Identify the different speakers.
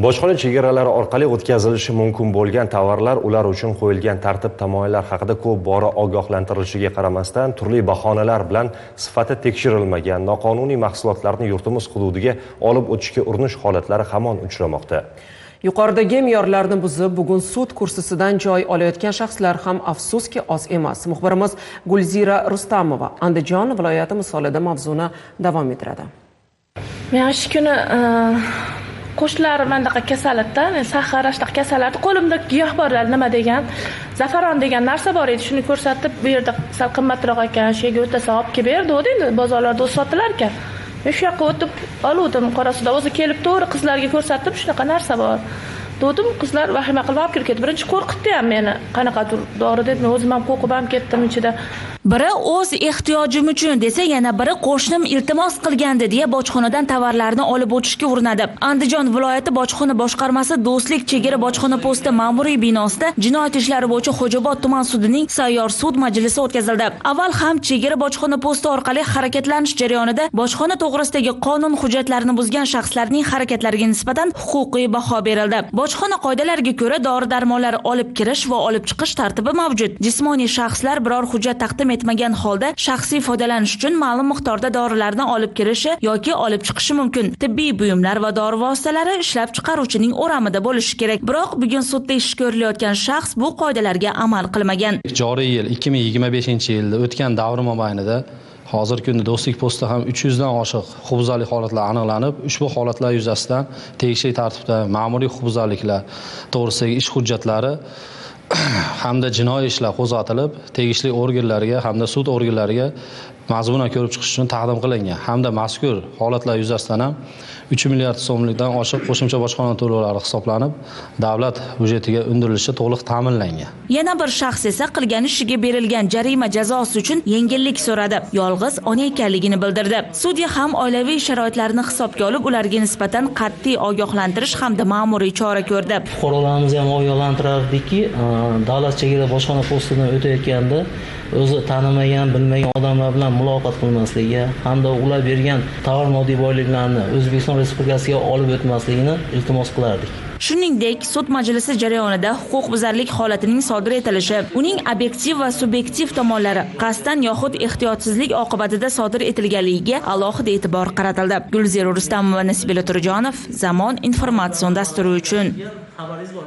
Speaker 1: Bojxona chegaralari orqali o'tkazilishi mumkin bo'lgan tovarlar, ular uchun qo'yilgan tartib-taomillar haqida ko'p bora ogohlantirilishiga qaramasdan, turli bahonalar bilan sifati tekshirilmagan noqonuniy mahsulotlarni yurtimiz hududiga olib o'tishga urinish holatlari hamon uchramoqda.
Speaker 2: Yuqoridagi me'yorlarni buzib, bugun sud kursisidan joy olayotgan shaxslar ham afsuski oz emas. Muxbirimiz Gulzira Rustamova Andijon viloyati misolida mavzuni davom ettiradi.
Speaker 3: Men shu kuni qo'shnilarim mandaqa kasallikda, men sahar ashtaq kasallikda qo'limda giyohvorlar nima degan, zafaron degan narsa bor edi. Shuni ko'rsatib, bu yerda sal qimmatroq ekan, shu yerga o'tasa olib kelib berdi, endi bozorlarda sotilar ekan. Men shu yoqqa o'tib oluvdim, Qorasuvda o'zi kelib to'g'ri qizlarga ko'rsatib, shunaqa narsa bor. Dedim, qizlar vahima qilib olib kirib ketdi. Birinchi qo'rqitdi ham meni. Qanaqadir dori deb, men o'zim ham qo'rqib ham ketdim ichida.
Speaker 4: Biri o'z ehtiyojim uchun desa, yana biri qo'shnim iltimos qilgandi deya bojxonadan tovarlarni olib o'tishga urinadi. Andijon viloyati bojxona boshqarmasi Do'stlik chegara bojxona posti ma'muriy binosida jinoyat ishlari bo'yicha Xo'jaobod tuman sudining sayyor sud majlisi o'tkazildi. Avval ham chegara bojxona posti orqali harakatlanish jarayonida bojxona to'g'risidagi qonun hujjatlarini buzgan shaxslarning harakatlariga nisbatan huquqiy baho berildi. Bojxona qoidalariga ko'ra dori-darmonlar olib kirish va olib chiqish tartibi mavjud. Jismoniy shaxslar biror hujjat taqdim etmagan holda shaxsiy foydalanish uchun ma'lum miqdorda dorilarni olib kirishi yoki olib chiqishi mumkin. Tibbiy buyumlar va dori vositalari ishlab chiqaruvchining o'ramida bo'lishi kerak. Biroq bugun sudda ish ko'rilayotgan shaxs bu qoidalarga amal qilmagan.
Speaker 5: Joriy yil 2025-yilda o'tgan davr mobaynida hozirgi kunda Do'stlik postida ham 300 dan oshiq huquqbuzarlik holatlari aniqlanib, ushbu holatlar yuzasidan tegishli tartibda ma'muriy huquqbuzarliklar to'g'risidagi ish hujjatlari hamda jinoiy ishlar qo'zg'atilib, tegishli organlarga hamda sud organlariga mazmunan ko'rib chiqish uchun taqdim qilingan. Hamda mazkur holatlar yuzasidan ham 3 milliard so'mlikdan oshiq qo'shimcha bojxona to'lovlari hisoblanib, davlat byudjetiga undirilishi to'liq ta'minlangan.
Speaker 4: Yana bir shaxs esa qilgan ishiga berilgan jarima jazosi uchun yengillik so'radi. Yolg'iz ona ekanligini bildirdi. Sudya ham oilaviy sharoitlarini hisobga olib, ularga nisbatan qat'iy ogohlantirish hamda ma'muriy chora ko'rdi.
Speaker 6: Fuqarolarimizni ham ogohlantirardiki, davlat chegara bojxona postidan o'tayotganda o'zi tanimagan, bilmagan odamlar bilan muloqot qilmasligi hamda ular bergan tovar moddiy boyliklarni O'zbekiston Respublikasiga olib o'tmasligini iltimos qilardik.
Speaker 4: Shuningdek, sud majlisi jarayonida huquqbuzarlik holatining sodir etilishi, uning obyektiv va subyektiv tomonlari qasddan yoxud ehtiyotsizlik oqibatida sodir etilganligiga alohida e'tibor qaratildi. Gulzira Rustamova, Nasibila Turjonov, Zamon informatsion dasturi uchun.